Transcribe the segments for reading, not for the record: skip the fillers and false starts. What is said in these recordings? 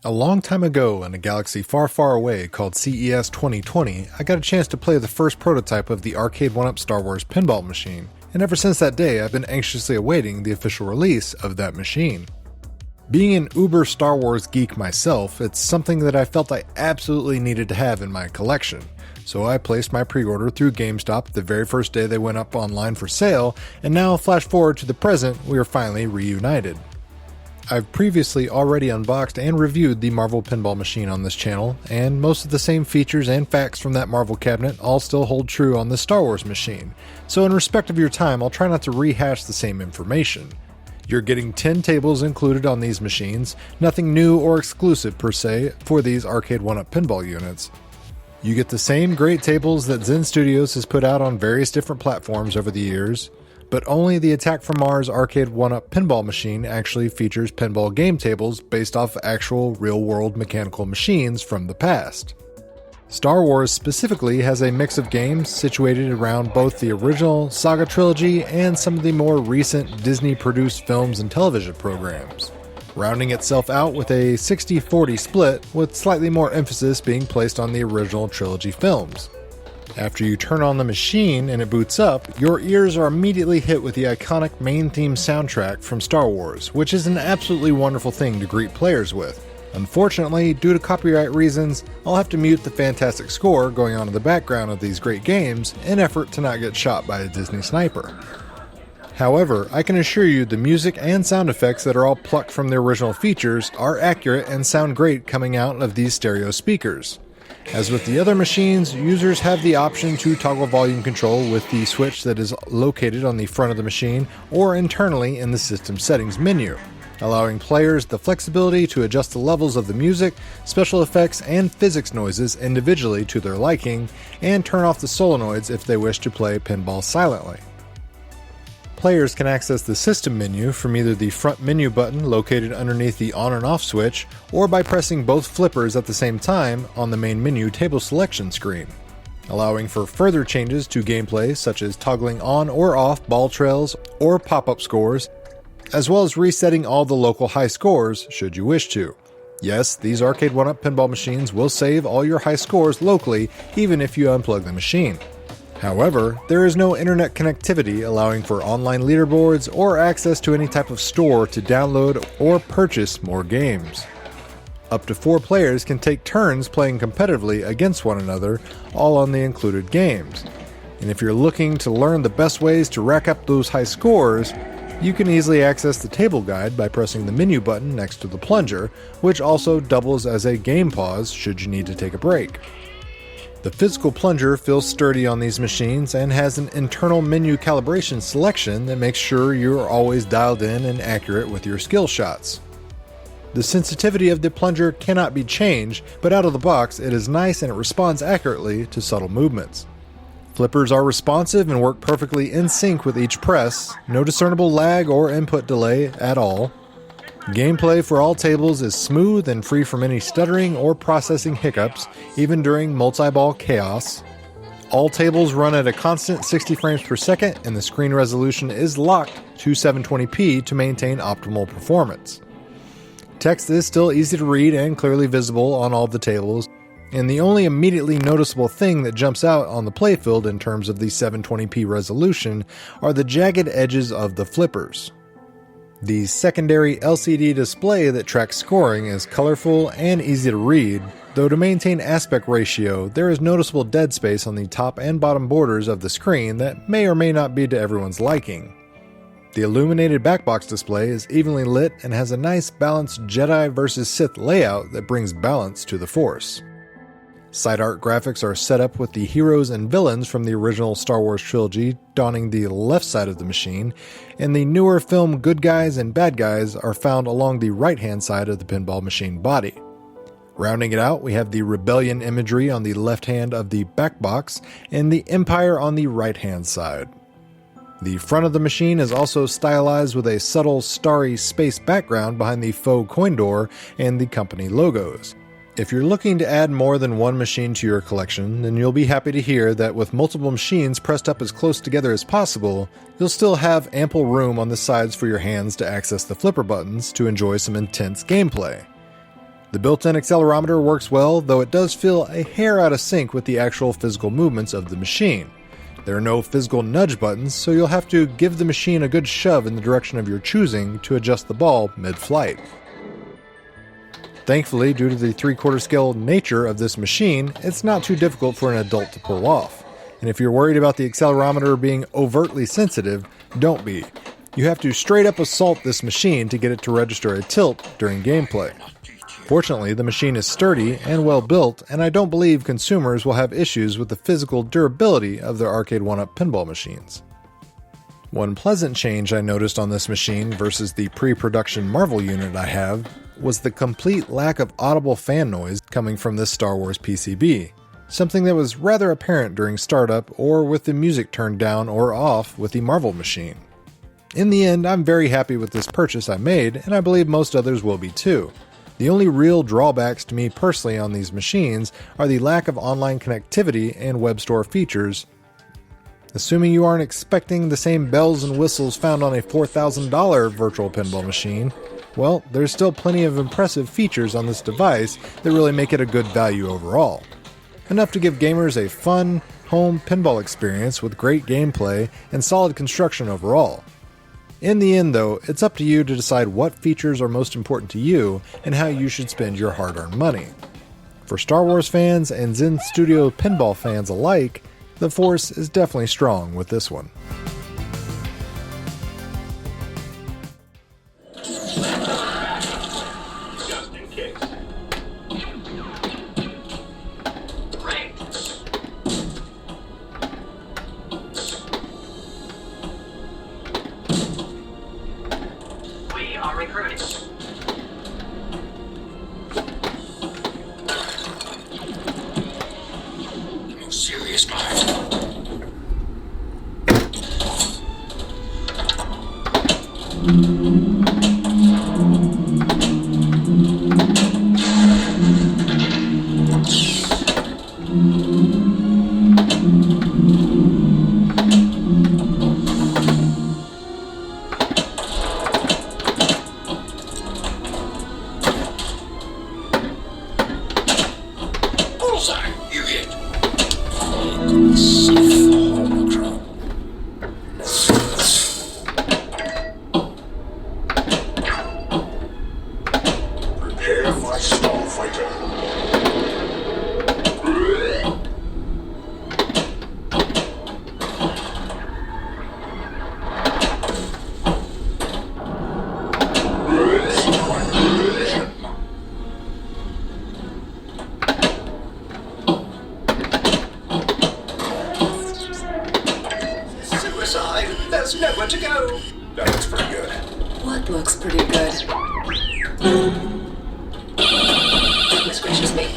A long time ago, in a galaxy far, far away called CES 2020, I got a chance to play the first prototype of the Arcade1Up Star Wars pinball machine, and ever since that day I've been anxiously awaiting the official release of that machine. Being an uber Star Wars geek myself, it's something that I felt I absolutely needed to have in my collection, so I placed my pre-order through GameStop the very first day they went up online for sale, and now flash forward to the present, we are finally reunited. I've previously already unboxed and reviewed the Marvel pinball machine on this channel, and most of the same features and facts from that Marvel cabinet all still hold true on the Star Wars machine, so in respect of your time I'll try not to rehash the same information. You're getting 10 tables included on these machines, nothing new or exclusive per se for these Arcade1Up pinball units. You get the same great tables that Zen Studios has put out on various different platforms over the years, but only the Attack from Mars Arcade1Up pinball machine actually features pinball game tables based off actual real-world mechanical machines from the past. Star Wars specifically has a mix of games situated around both the original Saga trilogy and some of the more recent Disney-produced films and television programs, rounding itself out with a 60-40 split, with slightly more emphasis being placed on the original trilogy films. After you turn on the machine and it boots up, your ears are immediately hit with the iconic main theme soundtrack from Star Wars, which is an absolutely wonderful thing to greet players with. Unfortunately, due to copyright reasons, I'll have to mute the fantastic score going on in the background of these great games in effort to not get shot by a Disney sniper. However, I can assure you the music and sound effects that are all plucked from the original features are accurate and sound great coming out of these stereo speakers. As with the other machines, users have the option to toggle volume control with the switch that is located on the front of the machine or internally in the system settings menu, allowing players the flexibility to adjust the levels of the music, special effects, and physics noises individually to their liking, and turn off the solenoids if they wish to play pinball silently. Players can access the system menu from either the front menu button located underneath the on and off switch, or by pressing both flippers at the same time on the main menu table selection screen, allowing for further changes to gameplay such as toggling on or off ball trails or pop-up scores, as well as resetting all the local high scores should you wish to. Yes, these Arcade1Up pinball machines will save all your high scores locally even if you unplug the machine. However, there is no internet connectivity allowing for online leaderboards or access to any type of store to download or purchase more games. Up to 4 players can take turns playing competitively against one another, all on the included games. And if you're looking to learn the best ways to rack up those high scores, you can easily access the table guide by pressing the menu button next to the Plunger, which also doubles as a game pause should you need to take a break. The physical Plunger feels sturdy on these machines and has an internal menu calibration selection that makes sure you're always dialed in and accurate with your skill shots. The sensitivity of the Plunger cannot be changed, but out of the box it is nice and it responds accurately to subtle movements. Flippers are responsive and work perfectly in sync with each press, no discernible lag or input delay at all. Gameplay for all tables is smooth and free from any stuttering or processing hiccups, even during multi-ball chaos. All tables run at a constant 60 frames per second and the screen resolution is locked to 720p to maintain optimal performance. Text is still easy to read and clearly visible on all the tables, and the only immediately noticeable thing that jumps out on the playfield in terms of the 720p resolution are the jagged edges of the flippers. The secondary LCD display that tracks scoring is colorful and easy to read, though to maintain aspect ratio, there is noticeable dead space on the top and bottom borders of the screen that may or may not be to everyone's liking. The illuminated backbox display is evenly lit and has a nice balanced Jedi vs Sith layout that brings balance to the Force. Side art graphics are set up with the heroes and villains from the original Star Wars trilogy donning the left side of the machine, and the newer film good guys and bad guys are found along the right-hand side of the pinball machine body. Rounding it out, we have the Rebellion imagery on the left hand of the back box and the Empire on the right-hand side. The front of the machine is also stylized with a subtle starry space background behind the Faux coin door and the company logos. If you're looking to add more than one machine to your collection, then you'll be happy to hear that with multiple machines pressed up as close together as possible, you'll still have ample room on the sides for your hands to access the flipper buttons to enjoy some intense gameplay. The built-in accelerometer works well, though it does feel a hair out of sync with the actual physical movements of the machine. There are no physical nudge buttons, so you'll have to give the machine a good shove in the direction of your choosing to adjust the ball mid-flight. Thankfully, due to the 3/4 scale nature of this machine, it's not too difficult for an adult to pull off. And if you're worried about the accelerometer being overtly sensitive, don't be. You have to straight up assault this machine to get it to register a tilt during gameplay. Fortunately, the machine is sturdy and well built, and I don't believe consumers will have issues with the physical durability of their Arcade1Up pinball machines. One pleasant change I noticed on this machine versus the pre-production Marvel unit I have was the complete lack of audible fan noise coming from this Star Wars PCB, something that was rather apparent during startup or with the music turned down or off with the Marvel machine. In the end, I'm very happy with this purchase I made, and I believe most others will be too. The only real drawbacks to me personally on these machines are the lack of online connectivity and web store features. Assuming you aren't expecting the same bells and whistles found on a $4,000 virtual pinball machine, well, there's still plenty of impressive features on this device that really make it a good value overall. Enough to give gamers a fun, home pinball experience with great gameplay and solid construction overall. In the end, though, it's up to you to decide what features are most important to you and how you should spend your hard-earned money. For Star Wars fans and Zen Studio pinball fans alike, the force is definitely strong with this one. There's nowhere to go. That looks pretty good. What looks pretty good? Goodness gracious me.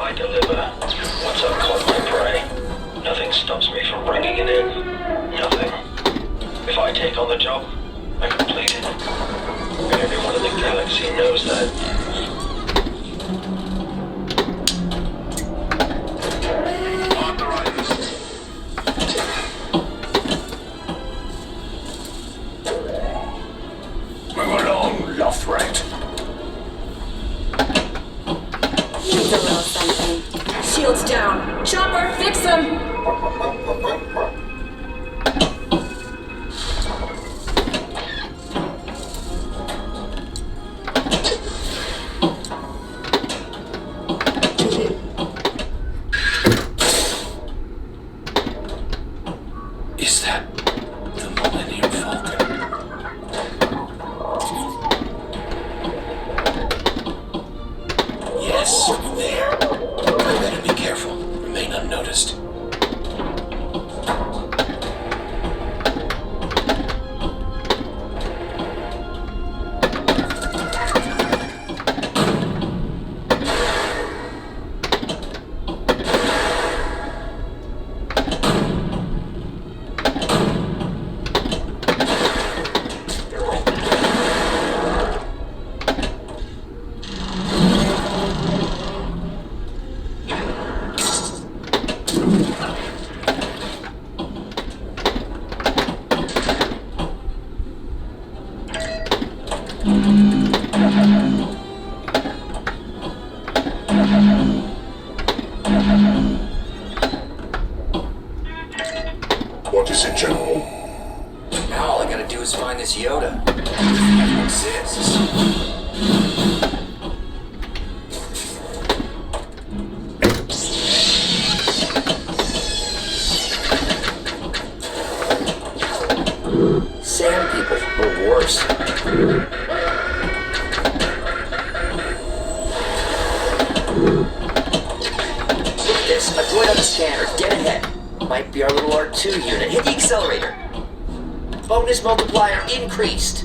I deliver. Once I've caught my prey, nothing stops me from bringing it in. Nothing. If I take on the job, I complete it. And everyone in the galaxy knows that. On the right. Move along, left, right. Needs a little something. Shields down. Chopper, fix them! us find this Yoda. It exists. Sand people, or worse. Look at this, a droid on the scanner, dead ahead. Might be our little R2 unit. Hit the accelerator. Bonus multiplier increased.